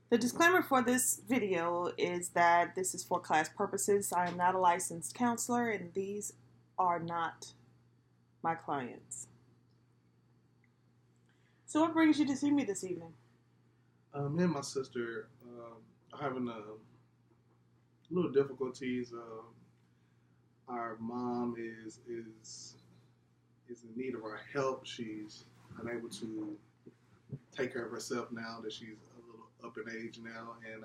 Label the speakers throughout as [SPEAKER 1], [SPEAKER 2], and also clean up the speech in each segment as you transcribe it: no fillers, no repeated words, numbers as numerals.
[SPEAKER 1] The disclaimer for this video is that this is for class purposes. I am not a licensed counselor and these are not my clients. So what brings you to see me this evening?
[SPEAKER 2] Me and my sister are having a little difficulties. Our mom is in need of our help. She's unable to take care of herself now that she's a little up in age now, and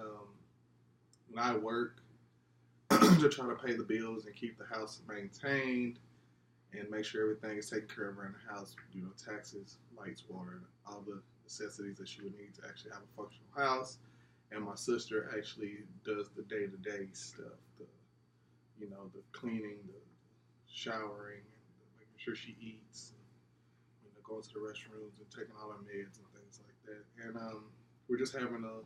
[SPEAKER 2] when I work to try to pay the bills and keep the house maintained and make sure everything is taken care of around the house, taxes, lights, water, all the necessities that she would need to actually have a functional house. And my sister actually does the day-to-day stuff, the cleaning, the showering, and making sure she eats, and, going to the restrooms and taking all her meds and things like that. And we're just we're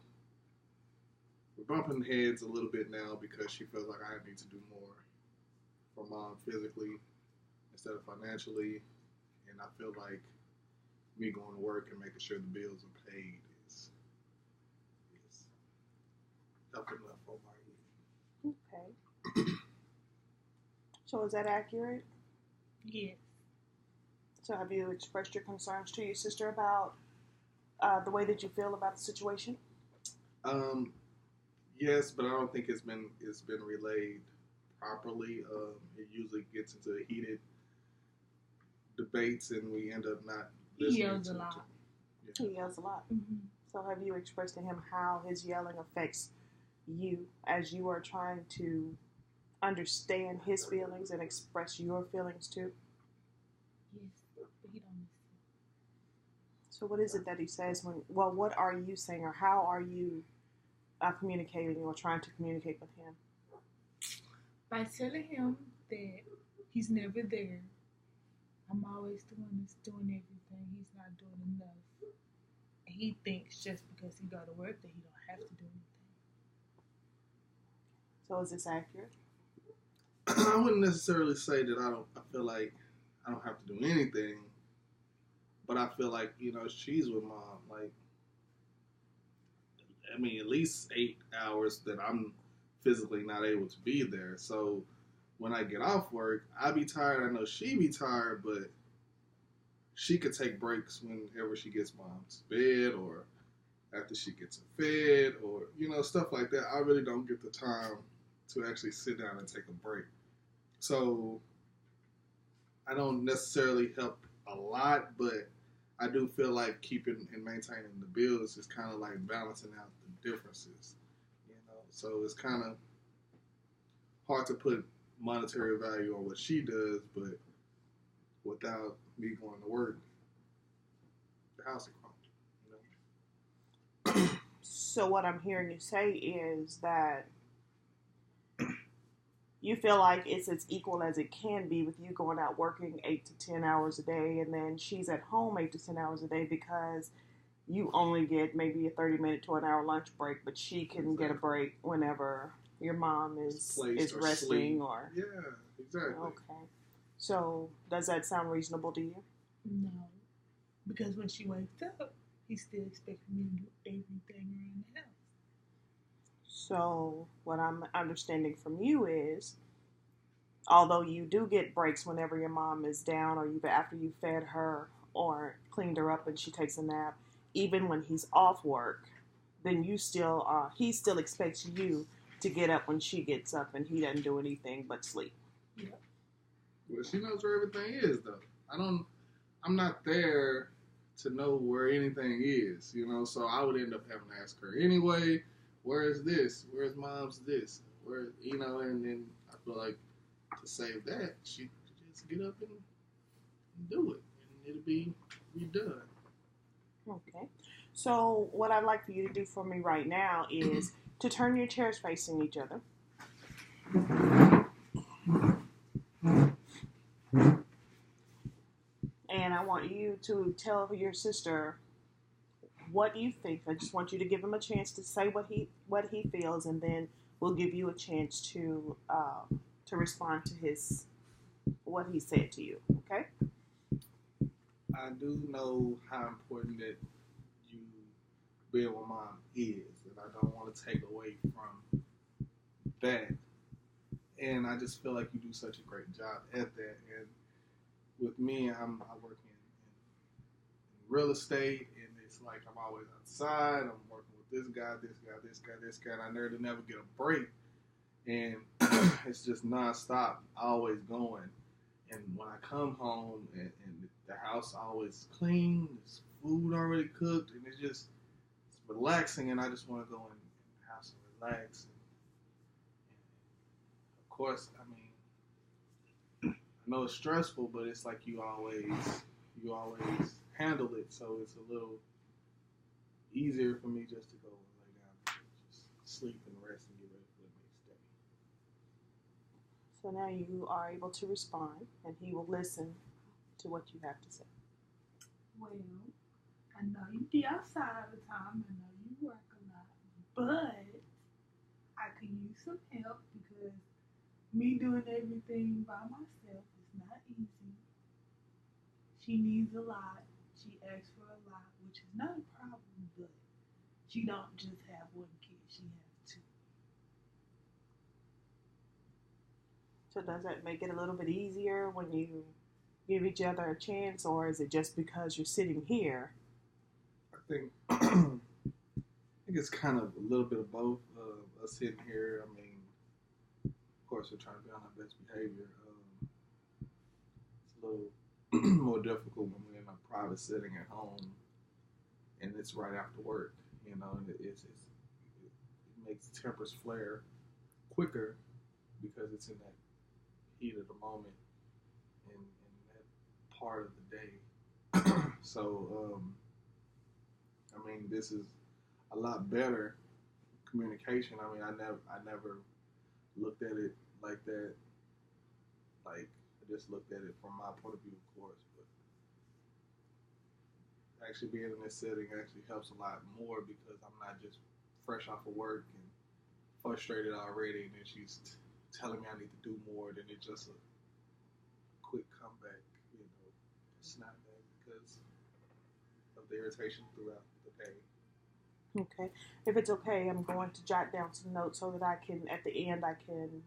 [SPEAKER 2] bumping heads a little bit now because she feels like I need to do more for mom physically instead of financially. And I feel like me going to work and making sure the bills are paid is helping enough for my
[SPEAKER 1] Okay. So is that accurate?
[SPEAKER 3] Yes.
[SPEAKER 1] So have you expressed your concerns to your sister about the way that you feel about the situation?
[SPEAKER 2] Yes, but I don't think it's been relayed properly. It usually gets into heated debates, and we end up not listening.
[SPEAKER 3] He yells a lot.
[SPEAKER 1] He yells a lot.
[SPEAKER 3] Mm-hmm.
[SPEAKER 1] So have you expressed to him how his yelling affects you as you are trying to understand his feelings and express your feelings too?
[SPEAKER 3] Yes, but he don't listen.
[SPEAKER 1] So what is it that he says what are you saying, or how are you communicating or trying to communicate with him?
[SPEAKER 3] By telling him that he's never there. I'm always the one that's doing everything. He's not doing enough. And he thinks just because he go to work that he don't have to do anything.
[SPEAKER 1] So is this accurate?
[SPEAKER 2] I wouldn't necessarily say that I feel like I don't have to do anything, but I feel like, she's with mom. Like, I mean, at least 8 hours that I'm physically not able to be there. So when I get off work, I be tired. I know she be tired, but she could take breaks whenever she gets mom's bed or after she gets her fed or, stuff like that. I really don't get the time to actually sit down and take a break. So I don't necessarily help a lot, but I do feel like keeping and maintaining the bills is kind of like balancing out the differences, So it's kind of hard to put monetary value on what she does, but without me going to work, the house is crumbling,
[SPEAKER 1] So what I'm hearing you say is that you feel like it's as equal as it can be with you going out working 8 to 10 hours a day, and then she's at home 8 to 10 hours a day because you only get maybe a 30-minute to an hour lunch break, but she can get a break whenever your mom is resting
[SPEAKER 2] sleep.
[SPEAKER 1] Or
[SPEAKER 2] yeah, exactly.
[SPEAKER 1] Okay. So does that sound reasonable to you?
[SPEAKER 3] No. Because when she wakes up, he's still expecting me to do everything around the house.
[SPEAKER 1] So what I'm understanding from you is, although you do get breaks whenever your mom is down or after you fed her or cleaned her up and she takes a nap, even when he's off work, then he still expects you to get up when she gets up, and he doesn't do anything but sleep.
[SPEAKER 3] Yeah.
[SPEAKER 2] Well, she knows where everything is, though. I'm not there to know where anything is, so I would end up having to ask her anyway, where is this? Where's mom's this? Where, and then I feel like to save that, she could just get up and do it, and it'll be done.
[SPEAKER 1] Okay. So what I'd like for you to do for me right now is to turn your chairs facing each other. And I want you to tell your sister what you think. I just want you to give him a chance to say what he feels, and then we'll give you a chance to respond to what he said to you. Okay?
[SPEAKER 2] I do know how important that you being what mom is, and I don't want to take away from that. And I just feel like you do such a great job at that. And with me, I work in real estate, and it's like I'm always outside. I'm working with this guy, and I never get a break. And it's just nonstop, always going. And when I come home and the house always clean, there's food already cooked, and it's relaxing, and I just want to go in the house and relax. And of course, I mean, I know it's stressful, but it's like you always handle it, so it's a little easier for me just to go and lay down and just sleep and rest and get ready for the next day.
[SPEAKER 1] So now you are able to respond, and he will listen to what you have to say.
[SPEAKER 3] Well, I know you be outside all the time. I know you work a lot, but I could use some help because me doing everything by myself is not easy. She needs a lot. She asks for a lot, which is not a problem, but she don't just have one kid. She has two.
[SPEAKER 1] So does that make it a little bit easier when you give each other a chance, or is it just because you're sitting here?
[SPEAKER 2] I think it's kind of a little bit of both. Us sitting here, I mean, of course, we're trying to be on our best behavior. It's a little more difficult when we're in a private setting at home, and it's right after work, and it makes tempers flare quicker because it's in that heat of the moment and that part of the day. So, I mean, this is a lot better communication. I mean, I never looked at it like that. Like, I just looked at it from my point of view, of course. But actually being in this setting actually helps a lot more because I'm not just fresh off of work and frustrated already, and then she's telling me I need to do more than it's just a quick comeback, snap back because of the irritation throughout the day.
[SPEAKER 1] Okay. If it's okay, I'm going to jot down some notes so that I can, at the end,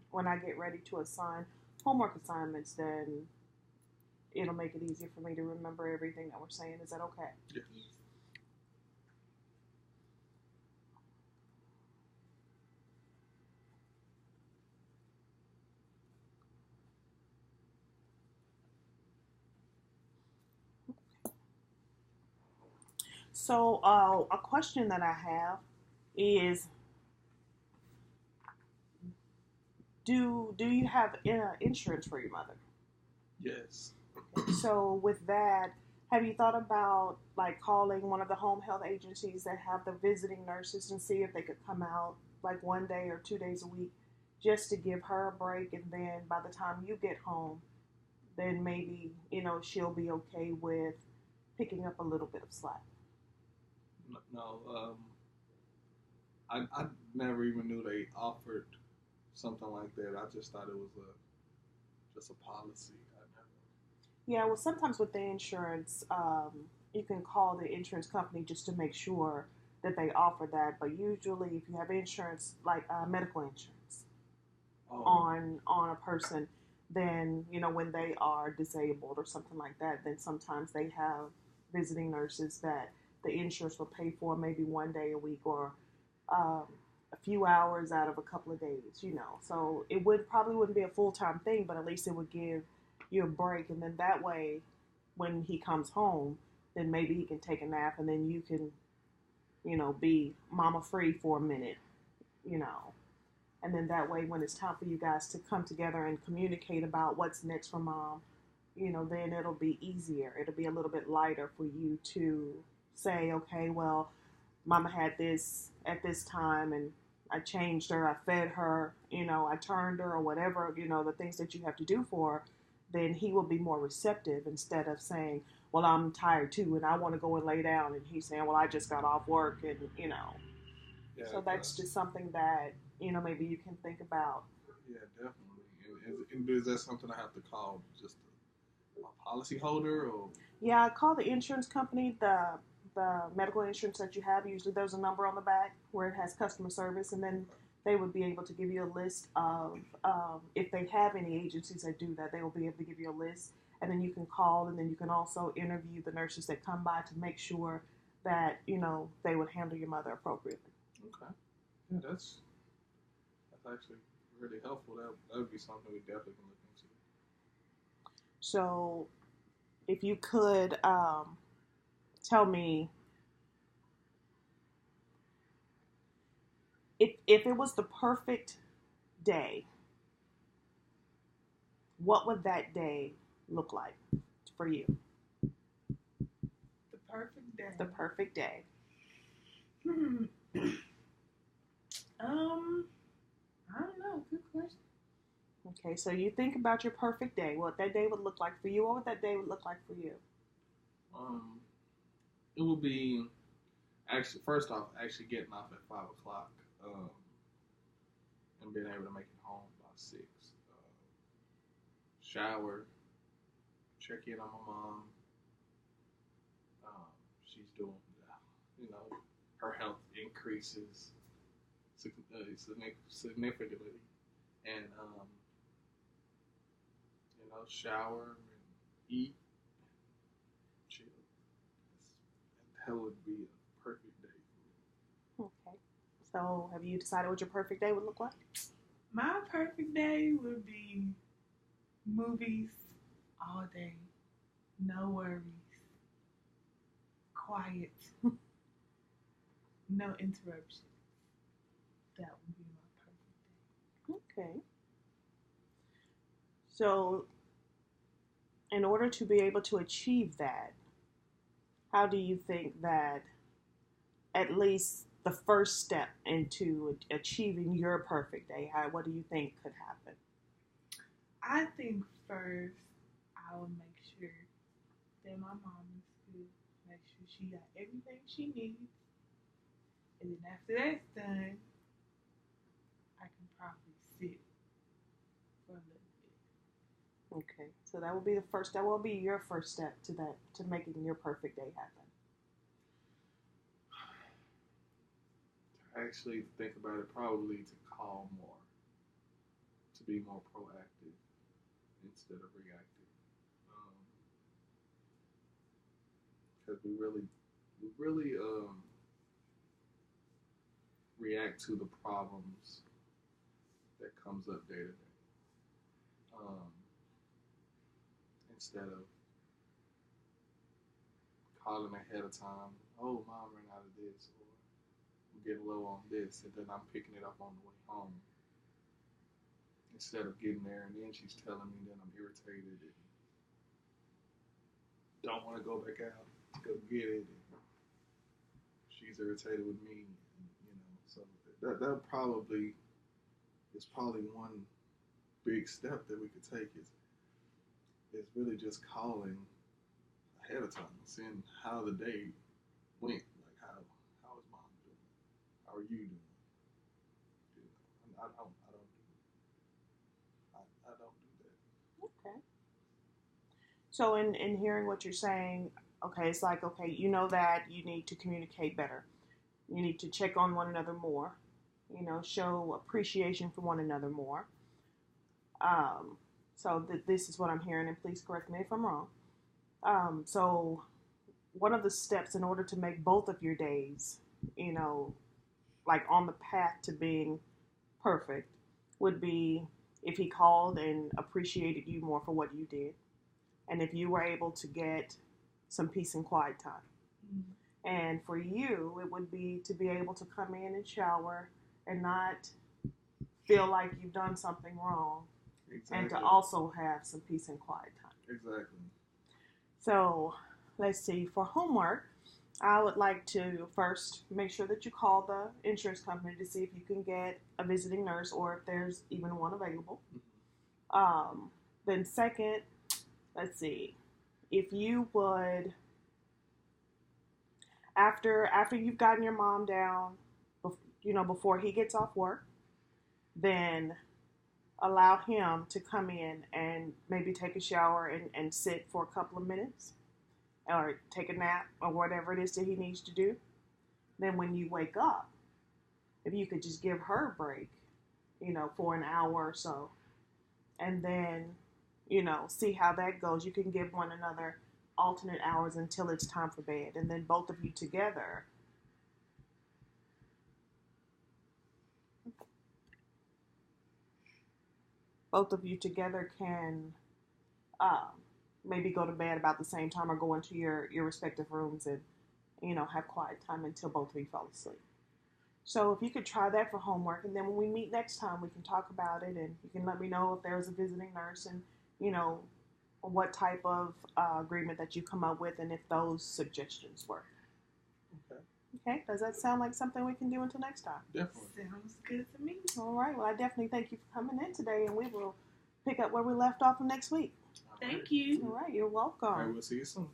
[SPEAKER 1] when I get ready to assign homework assignments, then it'll make it easier for me to remember everything that we're saying. Is that okay?
[SPEAKER 2] Yes.
[SPEAKER 1] So, a question that I have is, do you have insurance for your mother?
[SPEAKER 2] Yes.
[SPEAKER 1] So, with that, have you thought about like calling one of the home health agencies that have the visiting nurses and see if they could come out like 1 day or 2 days a week just to give her a break, and then by the time you get home, then maybe she'll be okay with picking up a little bit of slack.
[SPEAKER 2] No, I never even knew they offered something like that. I just thought it was just a policy. I never.
[SPEAKER 1] Yeah, well, sometimes with the insurance, you can call the insurance company just to make sure that they offer that. But usually, if you have insurance, like medical insurance, on a person, then when they are disabled or something like that, then sometimes they have visiting nurses that the insurance will pay for maybe 1 day a week or a few hours out of a couple of days. So it probably wouldn't be a full-time thing, but at least it would give you a break, and then that way, when he comes home, then maybe he can take a nap, and then you can be mama free for a minute, and then that way, when it's time for you guys to come together and communicate about what's next for mom, then it'll be easier. It'll be a little bit lighter for you to say, okay, well, mama had this at this time, and I changed her, I fed her, I turned her, or whatever, the things that you have to do for her. Then he will be more receptive instead of saying, well, I'm tired too, and I want to go and lay down, and he's saying, well, I just got off work, and
[SPEAKER 2] Yeah,
[SPEAKER 1] so that's just something that maybe you can think about.
[SPEAKER 2] Yeah, definitely. And is that something I have to call just a policy holder, or?
[SPEAKER 1] Yeah, call the insurance company. the medical insurance that you have, usually there's a number on the back where it has customer service, and then they would be able to give you a list of, if they have any agencies that do that, they will be able to give you a list, and then you can call, and then you can also interview the nurses that come by to make sure that, they would handle your mother appropriately.
[SPEAKER 2] Okay. Yeah, that's actually really helpful. That would be something we definitely can look into.
[SPEAKER 1] So if you could tell me, if it was the perfect day, what would that day look like for you?
[SPEAKER 3] The perfect day.
[SPEAKER 1] The perfect day.
[SPEAKER 3] I don't know. Good question.
[SPEAKER 1] Okay, so you think about your perfect day. What that day would look like for you. What would that day would look like for you?
[SPEAKER 2] It would be actually first off actually getting off at 5:00, and being able to make it home by 6. Shower, check in on my mom. She's doing, her health increases significantly, and shower and eat, chill. That would be a perfect day for me.
[SPEAKER 1] Okay. So have you decided what your perfect day would look like?
[SPEAKER 3] My perfect day would be movies all day, no worries, quiet, no interruptions. That would be my perfect day.
[SPEAKER 1] Okay. So in order to be able to achieve that, how do you think that at least the first step into achieving your perfect day, what do you think could happen?
[SPEAKER 3] I think first I will make sure that my mom is good, make sure she got everything she needs, and then after that's done, I can probably sit for a little bit.
[SPEAKER 1] Okay, so that will be that will be your first step to making your perfect day happen.
[SPEAKER 2] To actually think about it, probably to call more, to be more proactive instead of reactive, because we really react to the problems that comes up day to day, instead of calling ahead of time. Oh, mom ran out of this, or I'm getting low on this, and then I'm picking it up on the way home. Instead of getting there and then she's telling me that I'm irritated and don't want to go back out to go get it. And she's irritated with me, so that probably is one big step that we could take is really just calling ahead of time, seeing how the day went, like how is mom doing? How are you doing? I don't do that.
[SPEAKER 1] Okay. So in hearing what you're saying, okay, it's like, okay, you know that you need to communicate better. You need to check on one another more, show appreciation for one another more. So this is what I'm hearing, and please correct me if I'm wrong. So one of the steps in order to make both of your days, like on the path to being perfect, would be if he called and appreciated you more for what you did, and if you were able to get some peace and quiet time. Mm-hmm. And for you, it would be to be able to come in and shower and not feel like you've done something wrong. Exactly. And to also have some peace and quiet time.
[SPEAKER 2] Exactly.
[SPEAKER 1] So let's see, for homework, I would like to first make sure that you call the insurance company to see if you can get a visiting nurse or if there's even one available. Mm-hmm. Then second, let's see, if you would, after you've gotten your mom down, before he gets off work, then allow him to come in and maybe take a shower and sit for a couple of minutes. or take a nap or whatever it is that he needs to do. Then when you wake up, if you could just give her a break, for an hour or so, and then, see how that goes. You can give one another alternate hours until it's time for bed, and then both of you together can maybe go to bed about the same time or go into your respective rooms and have quiet time until both of you fall asleep. So if you could try that for homework, and then when we meet next time, we can talk about it, and you can let me know if there's a visiting nurse and what type of agreement that you come up with, and if those suggestions work.
[SPEAKER 2] Okay.
[SPEAKER 1] Okay, does that sound like something we can do until next time?
[SPEAKER 2] Definitely.
[SPEAKER 3] Sounds good to me.
[SPEAKER 1] All right, well, I definitely thank you for coming in today, and we will pick up where we left off next week.
[SPEAKER 3] Thank you.
[SPEAKER 1] All right, you're welcome.
[SPEAKER 2] All right, we'll see you soon.